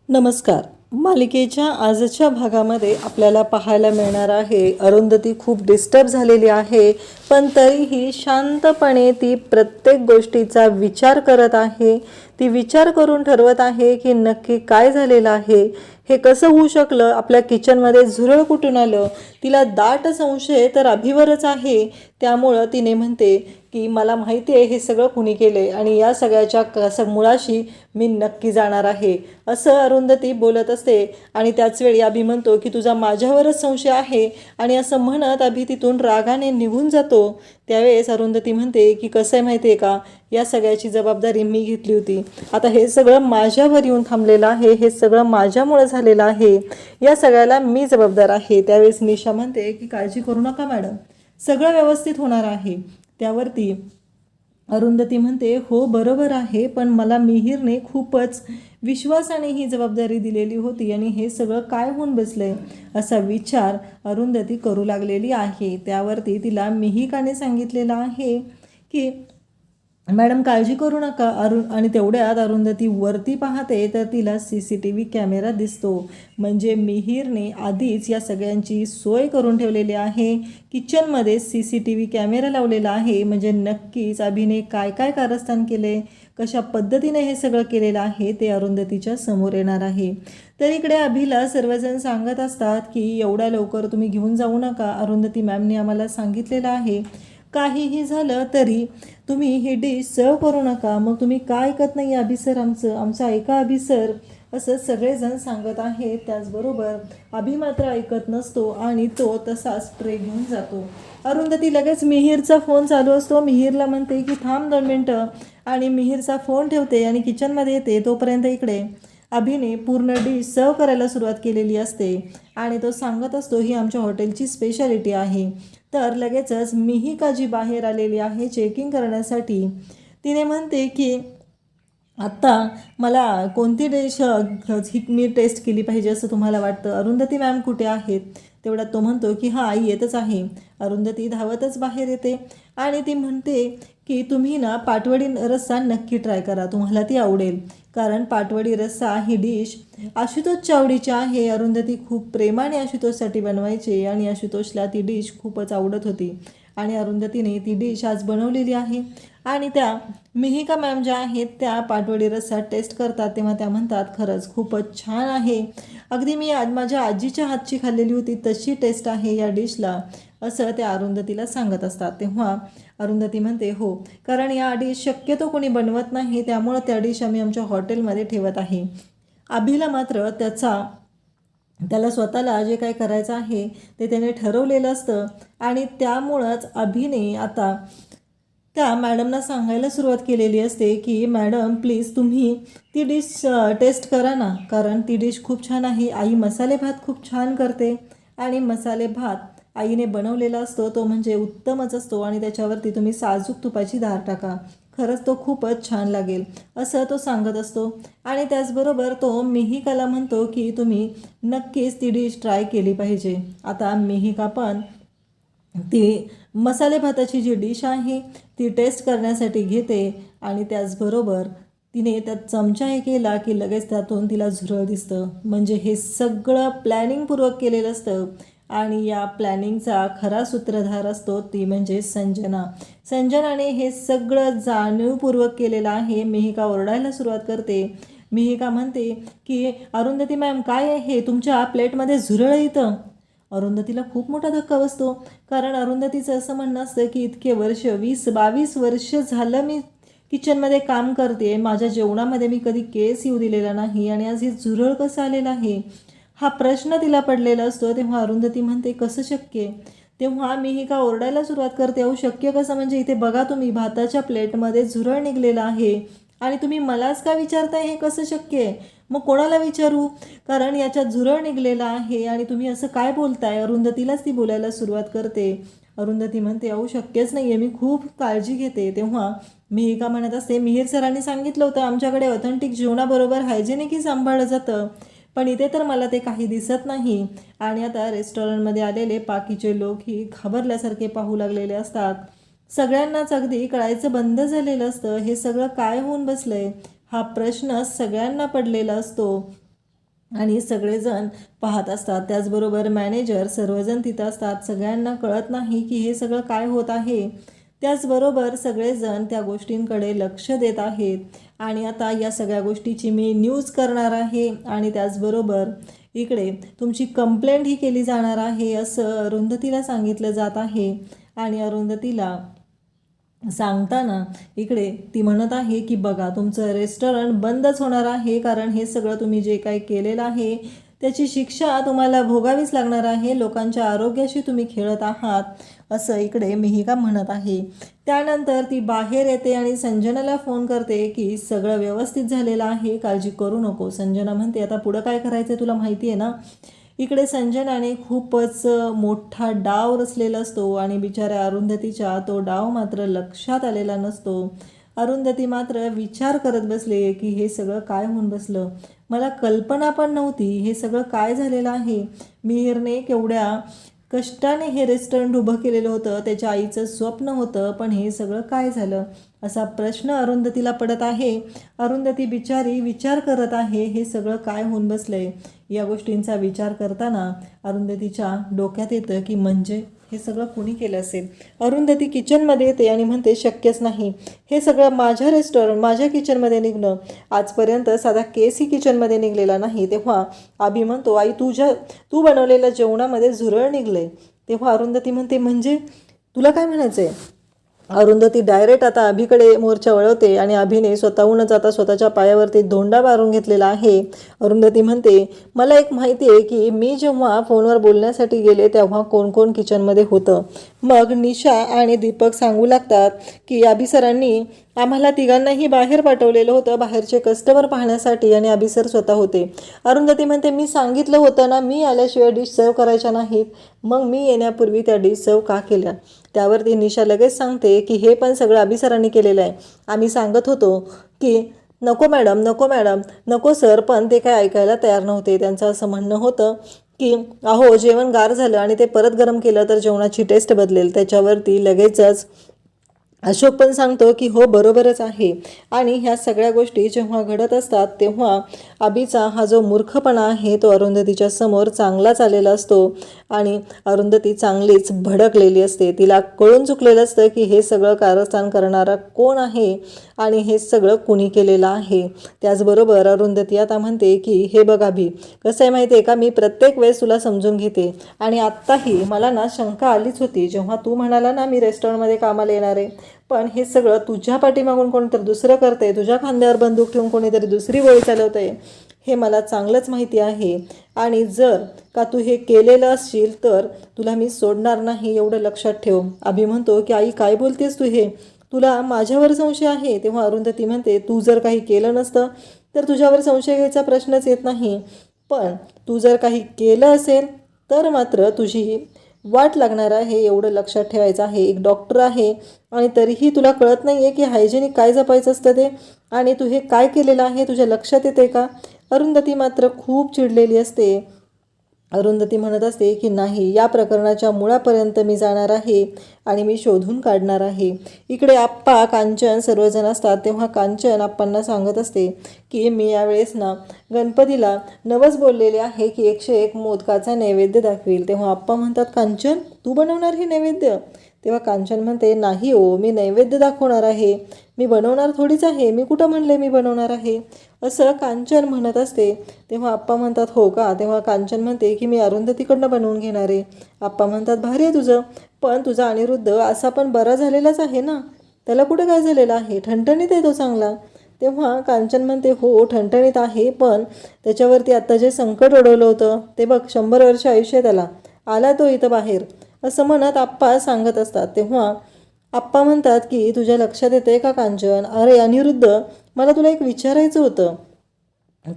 नमस्कार. मालिकेच्या आजच्या भागामध्ये आपल्याला पाहायला मिळणार आहे अरुंधती खूप डिस्टर्ब झालेली आहे, पण तरीही शांतपणे ती प्रत्येक गोष्टीचा विचार करत आहे. ती विचार करून ठरवत आहे की नक्की काय झालेलं आहे, हे कसं होऊ शकलं, आपल्या किचनमध्ये झुरळ कुठून आलं. तिला दाट संशय तर अभिवरच आहे. त्यामुळं तिने म्हणते की मला माहिती आहे हे सगळं कुणी केले आणि या सगळ्याच्या मुळाशी मी नक्की जाणार आहे, असं अरुंधती बोलत असते. आणि त्याच वेळी अभि म्हणतो की तुझा माझ्यावरच संशय आहे, आणि असं म्हणत अभि तिथून रागाने निघून जातो. त्यावेळेस अरुंधती म्हणते की कसं आहे माहिती आहे का, या सगळ्याची जबाबदारी मी घेतली होती. आता हे सगळं माझ्यावर येऊन थांबलेलं आहे, हे सगळं माझ्यामुळे झालेलं आहे, या सगळ्याला मी जबाबदार आहे. त्यावेळेस निशा म्हणते की काळजी करू नका मॅडम, सगळं व्यवस्थित होणार आहे. त्यावरती अरुंधती म्हणते हो बरोबर आहे, पण मला मिहिरने खूपच विश्वासाने ही जबाबदारी दिलेली होती आणि हे सगळं काय होऊन बसलंय, असा विचार अरुंधती करू लागलेली आहे. त्यावरती तिला मिहिकाने सांगितलेलं आहे की मॅडम काळजी करू नका. आणि तेवढ्यात अरुंधती वरती पाहते तर तिला CCTV कॅमेरा दिसतो. म्हणजे मिहिरने आधीच या सगळ्यांची सोय करून ठेवलेली आहे. किचनमध्ये CCTV कॅमेरा लावलेला आहे. म्हणजे नक्कीच अभिने काय काय कारस्थान केले, कशा पद्धतीने हे सगळं केलेलं आहे ते अरुंधतीच्या समोर येणार आहे. तर इकडे अभिला सर्वजण सांगत असतात की एवढ्या लवकर तुम्ही घेऊन जाऊ नका, अरुंधती मॅमने आम्हाला सांगितलेलं आहे काहीही झालं तरी तुम्ही ही डिश सर्व करू नका. मग तुम्ही काय ऐकत नाही अभि सर, आमचं ऐका अभि सर, असं सगळेजण सांगत आहेत. त्याचबरोबर अभि मात्र ऐकत नसतो आणि तो तसाच ट्रे घेऊन जातो. अरुंधती लगेच मिहिरचा फोन चालू असतो. मिहिरला म्हणते की थांब 2 मिनटं, आणि मिहिरचा फोन ठेवते आणि किचनमध्ये येते. तोपर्यंत इकडे अभिने पूर्ण डिश सर्व करायला सुरुवात केलेली असते आणि तो सांगत असतो ही आमच्या हॉटेलची स्पेशालिटी आहे. तर लगेचच मिहिका जी बाहेर आलेली आहे चेकिंग करण्यासाठी, तिने म्हणते की आत्ता मला कोणती डिश मी टेस्ट केली पाहिजे असं तुम्हाला वाटतं, अरुंधती मॅम कुठे आहेत. तेवढ्यात तो म्हणतो की हां आई येतच आहे. अरुंधती धावतच बाहेर येते आणि ती म्हणते की तुम्ही ना पाटवडी रस्सा नक्की ट्राय करा, तुम्हाला ती आवडेल. कारण पाटवडी रस्सा ही डिश आशुतोषच्या आवडीची आहे. अरुंधती खूप प्रेमाने आशुतोषसाठी बनवायचे आणि आशुतोषला ती डिश खूपच आवडत होती आणि अरुंधतीने ती डिश आज बनवलेली आहे. आणि त्या मिहिका मॅम ज्या आहेत त्या पाटवडी रस्सा टेस्ट करतात तेव्हा त्या म्हणतात खरंच खूपच छान आहे, अगदी मी आज माझ्या आजीच्या हातची खाल्लेली होती तशी टेस्ट आहे या डिशला, असं त्या अरुंधतीला सांगत असतात. तेव्हा अरुंधती म्हणते हो, कारण या डिश शक्यतो कोणी बनवत नाही, त्यामुळं त्या डिश आम्ही आमच्या हॉटेलमध्ये ठेवत आहे. अभिला मात्र त्याला स्वतःला जे काय करायचं आहे ते त्याने ठरवलेलं असतं आणि त्यामुळंच अभिने आता त्या मॅडमना सांगायला सुरुवात केलेली असते की मॅडम प्लीज तुम्ही ती डिश टेस्ट करा ना, कारण ती डिश खूप छान आहे. आई मसाले भात खूप छान करते आणि मसाले भात आईने बनवलेला असतो तो म्हणजे उत्तमच असतो आणि त्याच्यावरती तुम्ही साजूक तुपाची धार टाका, खरंच तो खूपच छान लागेल, असं तो सांगत असतो. आणि त्याचबरोबर तो मिहिकाला म्हणतो की तुम्ही नक्कीच ती डिश ट्राय केली पाहिजे. आता मिहिका पण ती मसाले भाताची जी डिश आहे ती टेस्ट करण्यासाठी घेते आणि त्याचबरोबर तिने त्यात चमचा हे केला की लगेच त्यातून तिला झुरळ दिसतं. म्हणजे हे सगळं प्लॅनिंगपूर्वक केलेलं असतं आणि या प्लॅनिंगचा खरा सूत्रधार असतो ती म्हणजे संजनाने हे सगळं जाणीवपूर्वक केलेलं आहे. मिहिका ओरडायला सुरुवात करते. मिहिका म्हणते की अरुंधती मॅम काय आहे तुमच्या प्लेटमध्ये झुरळ येतं. अरुंधतीला खूप मोठा धक्का बसतो, कारण अरुंधतीचं असं म्हणणं असतं की इतके वर्ष 20-22 वर्ष झालं मी किचनमध्ये काम करते, माझ्या जेवणामध्ये मी कधी केस येऊ दिलेला नाही आणि आज हे झुरळ कसं आलेलं आहे हा प्रश्न तिला पडलेला असतो. तेव्हा अरुंधती म्हणते कसं शक्य. तेव्हा मिहिका ओरडायला सुरुवात करते अहो शक्य कसं, म्हणजे इथे बघा तुम्ही भाताच्या प्लेटमध्ये झुरळ निघलेलं आहे आणि तुम्ही मलाच का विचारताय हे कसं शक्य आहे. मग कोणाला विचारू, कारण याच्यात झुरळ निघलेला आहे आणि तुम्ही असं काय बोलताय. अरुंधतीलाच ती बोलायला सुरुवात करते. अरुंधती म्हणते अहो शक्यच नाही आहे, मी खूप काळजी घेते. तेव्हा मिहिका म्हणत असते मिहिर सरांनी सांगितलं होतं आमच्याकडे ऑथेंटिक जेवणाबरोबर हायजेनिकही सांभाळलं जातं, पण इथे तर मला ते काही दिसत नाही. आणि आता रेस्टॉरंटमध्ये आलेले बाकीचे लोकही घाबरल्यासारखे पाहू लागलेले असतात. सगळ्यांनाच अगदी कळायचं बंद झालेलं असतं हे सगळं काय होऊन बसलंय हा प्रश्न सगळ्यांना पडलेला असतो. आणि सगळेजण पाहत असतात. त्याचबरोबर मॅनेजर सर्वजण तिथं असतात. सगळ्यांना कळत नाही की हे सगळं काय होत आहे. त्याचबरोबर सगळेजण त्या गोष्टींकडे लक्ष देत आहेत आणि आता या सगळ्या गोष्टीची मी न्यूज करणार आहे आणि त्याचबरोबर इकडे तुमची कंप्लेंट ही केली जाणार आहे असं अरुंधतीला सांगितलं जात आहे. आणि अरुंधतीला सांगताना इकडे ती म्हणत आहे की बघा, तुमचं रेस्टॉरंट बंदच होणार आहे, कारण हे सगळं तुम्ही जे काही केलेलं आहे त्याची शिक्षा तुम्हाला भोगावीच लागणार आहे. लोकांच्या आरोग्याशी तुम्ही खेळत आहात असं इकडे मिहिका म्हणत आहे. त्यानंतर ती बाहेर येते आणि संजनाला फोन करते की सगळं व्यवस्थित झालेलं आहे, काळजी करू नको. संजना म्हणते आता पुढं काय करायचं तुला माहिती आहे ना. इकडे संजनाने खूपच मोठा डाव रचलेला असतो आणि बिचाऱ्या अरुंधतीच्या तो डाव मात्र लक्षात आलेला नसतो. अरुंधती मात्र विचार करत बसले की हे सगळं काय होऊन बसलं, मला कल्पना पण नव्हती हे सगळं काय झालेलं आहे. मिहिरने केवढ्या कष्टाने हे रेस्टॉरंट उभं केलेलं होतं, त्याच्या आईचं स्वप्न होतं, पण हे सगळं काय झालं असा प्रश्न अरुंधतीला पडत आहे. अरुंधती बिचारी विचार करत आहे हे सगळं काय होऊन बसलंय. या गोष्टींचा विचार करताना अरुंधतीच्या डोक्यात येतं की म्हणजे हे सगळं कुणी केलं असेल. अरुंधती किचनमध्ये येते आणि म्हणते शक्यच नाही, हे सगळं माझ्या रेस्टॉरंट माझ्या किचनमध्ये निघणं, आजपर्यंत साधा केसही किचनमध्ये निघलेला नाही. तेव्हा अभि म्हणतो आई तू बनवलेल्या जेवणामध्ये झुरळ निघलंय. तेव्हा अरुंधती म्हणते म्हणजे तुला काय म्हणायचं आहे. अरुंधती डायरेक्ट आता अभिकडे मोर्चा वळवते आणि अभिने स्वतःहूनच आता स्वतःच्या पायावरती धोंडा मारून घेतलेला आहे. अरुंधती म्हणते मला एक माहिती आहे की मी जेव्हा फोनवर बोलण्यासाठी गेले तेव्हा कोण कोण किचनमध्ये होतं. मग निशा आणि दीपक सांगू लागतात की अभि सरांनी आम्हाला तिघांनाही बाहेर पाठवलेलं होतं बाहेरचे कस्टमर पाहण्यासाठी आणि अभि सर स्वतः होते. अरुंधती म्हणते मी सांगितलं होतं ना, मी आल्याशिवाय डिश सर्व करायच्या नाहीत, मग मी येण्यापूर्वी त्या डिश सर्व का केल्या. त्यावरती निशा लगेच सांगते की हे पण सगळं अभि सरांनी केलेलं आहे. आम्ही सांगत होतो की नको मॅडम नको मॅडम नको सर, पण ते काय ऐकायला तयार नव्हते. त्यांचं असं म्हणणं होतं की अहो जेवण गार झालं आणि ते परत गरम केलं तर जेवणाची टेस्ट बदलेल. त्याच्यावरती लगेचच अशोक पण सांगतो की हो बरोबरच आहे. आणि ह्या सगळ्या गोष्टी जेव्हा घडत असतात तेव्हा अभिचा हा जो मूर्खपणा आहे तो अरुंधतीच्या समोर चांगलाच आलेला असतो आणि अरुंधती चांगलीच भडकलेली असते. तिला कळून चुकलेलं असतं की हे सगळं कारस्थान करणारा कोण आहे आणि हे सगळं कुणी केलेलं आहे. त्याचबरोबर अरुंधती आता म्हणते की हे बघ अभि, कसं आहे माहिती आहे का, मी प्रत्येक वेळेस तुला समजून घेते आणि आत्ताही मला ना शंका आलीच होती जेव्हा तू म्हणाला ना मी रेस्टॉरंटमध्ये कामाला येणार आहे, पण हे सगळं तुझ्या पाठीमागून कोणीतरी दुसरं करतंय, तुझ्या खांद्यावर बंदूक ठेवून कोणीतरी दुसरी गोळी चालवतंय हे मला चांगलंच माहिती आहे. आणि जर का तू हे केलेलं असशील तर तुला मी सोडणार नाही, एवढं लक्षात ठेव. अभि म्हणतो की आई काय बोलतेस तू, हे तुला माझ्यावर संशय आहे. तेव्हा अरुंधती म्हणते तू जर काही केलं नसतं तर तुझ्यावर संशय घ्यायचा प्रश्नच येत नाही, पण तू जर काही केलं असेल तर मात्र तुझी वाट लागणार आहे, एवढं लक्षात ठेवायचं आहे. एक डॉक्टर आहे आणि तरीही तुला कळत नाही आहे की हायजेनिक काय जपायचं असतं ते, आणि तू हे काय केलेलं आहे तुझ्या लक्षात येते का. अरुंधती मात्र खूप चिडलेली असते. अरुंधती म्हणत असते की नाही, या प्रकरणाच्या मुळापर्यंत मी जाणार आहे आणि मी शोधून काढणार आहे. इकडे आप्पा कांचन सर्वजण असतात तेव्हा कांचन आप्पांना सांगत असते की मी यावेळेस ना गणपतीला नवस बोललेले आहे की 101 मोदकाचा नैवेद्य दाखवेल. तेव्हा आप्पा म्हणतात कांचन तू बनवणार हे नैवेद्य. तेव्हा कांचन म्हणते नाही हो, मी नैवेद्य दाखवणार आहे, मी बनवणार थोडीच आहे, मी कुठं म्हणले मी बनवणार आहे असं कांचन म्हणत असते. तेव्हा आप्पा म्हणतात हो का. तेव्हा कांचन म्हणते की मी अरुंधतीकडनं बनवून घेणार आहे. आप्पा म्हणतात भारी आहे तुझं, पण तुझा अनिरुद्ध असा पण बरा झालेलाच आहे ना, त्याला कुठं काय झालेलं आहे, ठणठणीत आहे तो चांगला. तेव्हा कांचन म्हणते हो ठणठणीत आहे, पण त्याच्यावरती आत्ता जे संकट ओढवलं होतं ते बघ, 100 वर्ष आयुष्य त्याला, आला तो इथं बाहेर असं म्हणत आप्पा सांगत असतात. तेव्हा आप्पा म्हणतात की तुझ्या लक्षात येते का कांचन, अरे अनिरुद्ध मला तुला एक विचारायचं होतं,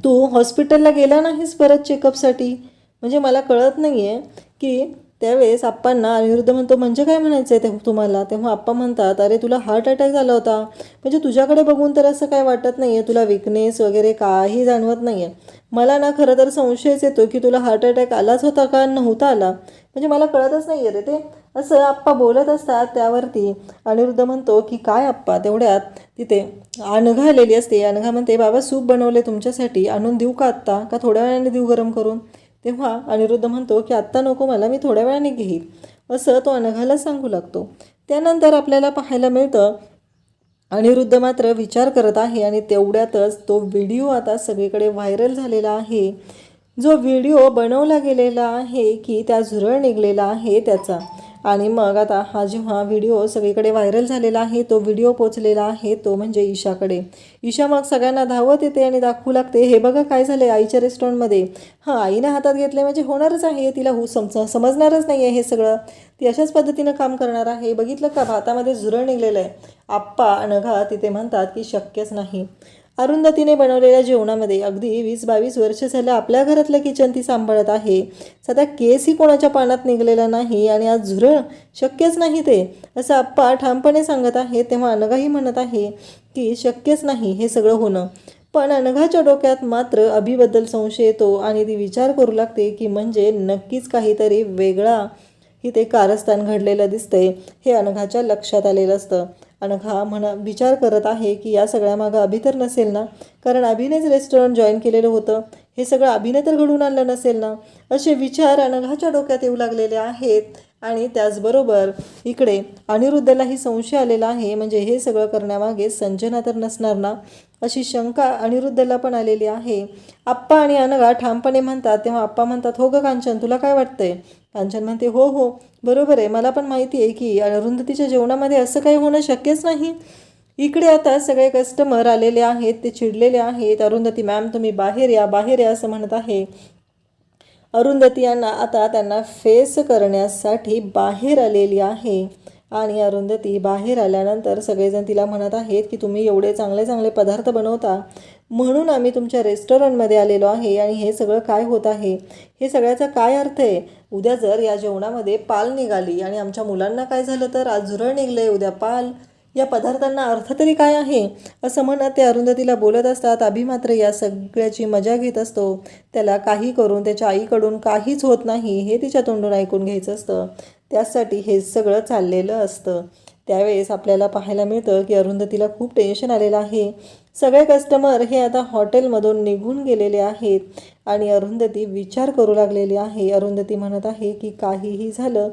तू हॉस्पिटलला गेला नाहीस परत चेकअपसाठी, म्हणजे मला कळत नाही आहे की. त्यावेळेस आप्पांना अनिरुद्ध म्हणतो म्हणजे काय म्हणायचं आहे ते तुम्हाला. तेव्हा आप्पा म्हणतात अरे तुला हार्ट अटॅक झाला होता, म्हणजे तुझ्याकडे बघून तर असं काय वाटत नाही आहे, तुला विकनेस वगैरे काही जाणवत नाही आहे. मला ना खरं तर संशयच येतो की तुला हार्ट अटॅक आलाच होता का नव्हता आला, म्हणजे मला कळतच नाही आहे रे ते, असं आप्पा बोलत असतात. त्यावरती अनिरुद्ध म्हणतो की काय आप्पा. तेवढ्यात तिथे अनघा आलेली असते. अनघा म्हणते, बाबा सूप बनवले तुमच्यासाठी, आणून देऊ का आत्ता, का थोड्या वेळाने देऊ गरम करून? तेव्हा अनिरुद्ध म्हणतो की आत्ता नको मला, मी थोड्या वेळाने घेईल, असं तो अनघाला सांगू लागतो. त्यानंतर आपल्याला पाहायला मिळतं अनिरुद्ध मात्र विचार करत आहे आणि तेवढ्यातच तो व्हिडिओ आता सगळीकडे व्हायरल झालेला आहे. जो व्हिडिओ बनवला गेलेला आहे की त्या झुरळ निघलेला आहे त्याचा. आणि मग आता हा जेव्हा व्हिडिओ सगळीकडे व्हायरल झालेला आहे, तो व्हिडिओ पोचलेला आहे तो म्हणजे ईशाकडे. ईशा मग सगळ्यांना धावत येते आणि दाखवू लागते, हे बघा काय झालं आईच्या रेस्टॉरंटमध्ये. हां, आईने हातात घेतले म्हणजे होणारच आहे, तिला समजणारच नाही आहे हे सगळं, ती अशाच पद्धतीनं काम करणार आहे. बघितलं का, भातामध्ये झुरळ निघलेलं आहे. आप्पा अनघा तिथे म्हणतात की शक्यच नाही. अरुंधतीने बनवलेल्या जेवणामध्ये अगदी 20-22 वर्ष झालं आपल्या घरातलं किचन ती सांभाळत आहे. सध्या केसही कोणाच्या पानात निघलेला नाही आणि आज झुरळ शक्यच नाही ते, असं आप्पा ठामपणे सांगत आहे. तेव्हा अनघाही म्हणत आहे की शक्यच नाही हे सगळं होणं. पण अनघाच्या डोक्यात मात्र अभिबद्दल संशय येतो आणि ती विचार करू लागते की म्हणजे नक्कीच काहीतरी वेगळा इथे कारस्थान घडलेलं दिसतंय, हे अनघाच्या लक्षात आलेलं असतं. अनघा विचार करत आहे की या सगळ्यामागं अभि तर नसेल ना, कारण अभिनेच रेस्टॉरंट जॉईन केलेलं होतं, हे सगळं अभिने तर घडून आणलं नसेल ना, असे विचार अनघाच्या डोक्यात येऊ लागलेले आहेत. आणि त्याचबरोबर इकडे अनिरुद्धलाही संशय आलेला आहे, म्हणजे हे सगळं करण्यामागे संजना तर नसणार ना, अशी शंका अनिरुद्धला पण आलेली आहे. आप्पा आणि अनघा ठामपणे म्हणतात. तेव्हा आप्पा म्हणतात, हो ग कांचन, तुला काय वाटतंय? कांचन म्हणते, हो हो बरोबर आहे, मला पण माहिती आहे की अरुंधतीच्या जेवणामध्ये असं काही होणं शक्यच नाही. इकडे आता सगळे कस्टमर आलेले आहेत, ते चिडलेले आहेत. अरुंधती मॅम तुम्ही बाहेर या, बाहेर या असं म्हणत आहे. अरुंधती यांना आता त्यांना फेस करण्यासाठी बाहेर आलेली आहे. आणि अरुंधती बाहेर आल्यानंतर सगळेजण तिला म्हणत आहेत की तुम्ही एवढे चांगले चांगले पदार्थ बनवता म्हणून आम्ही तुमच्या रेस्टॉरंटमध्ये आलेलो आहे, आणि हे सगळं काय होत आहे, हे सगळ्याचा काय अर्थ आहे? उद्या जर या जेवणामध्ये पाल निघाली आणि आमच्या मुलांना काय झालं तर? आज झुरळ निघले, उद्या पाल, या पदार्थांना अर्थ तरी काय आहे? असं म्हणत ते अरुंधतीला बोलत असतात. अभि मात्र या सगळ्याची मजा घेत असतो. त्याला काही करून त्याच्या आईकडून काहीच होत नाही हे तिच्या तोंडून ऐकून घ्यायचं असतं, त्यासाठी हे सगळं चाललेलं असतं. त्यावेळेस आपल्याला पाहायला मिळतं की अरुंधतीला खूप टेन्शन आलेलं आहे. सगळे कस्टमर हे आता हॉटेलमधून निघून गेलेले आहेत आणि अरुंधती विचार करू लागलेली आहे. अरुंधती म्हणत आहे की काहीही झालं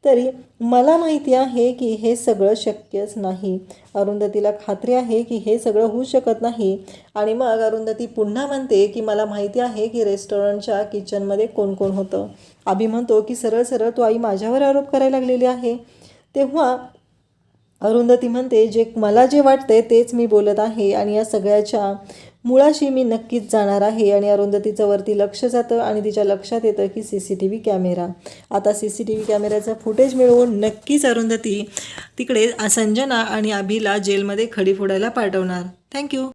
तरी मला माहिती आहे की हे सगळं शक्यच नाही. अरुंधतीला खात्री आहे की हे सगळं होऊ शकत नाही. आणि मग अरुंधती पुन्हा म्हणते की मला माहिती आहे की रेस्टॉरंटच्या किचनमध्ये कोण कोण होतं. अभि म्हणतो की सरळ सरळ तू आई माझ्यावर आरोप करायला लागलेली आहे. तेव्हा अरुंधती म्हणते, मला जे वाटते तेच मी बोलत आहे आणि या सगळ्याच्या मुळाशी मी नक्कीच जाणार आहे. आणि अरुंधतीचं वरती लक्ष जातं आणि तिच्या लक्षात येतं की CCTV कॅमेरा. आता CCTV कॅमेऱ्याचं फुटेज मिळवून नक्कीच अरुंधती तिकडे संजना आणि अभिला जेलमध्ये खडी फोडायला पाठवणार. थँक्यू.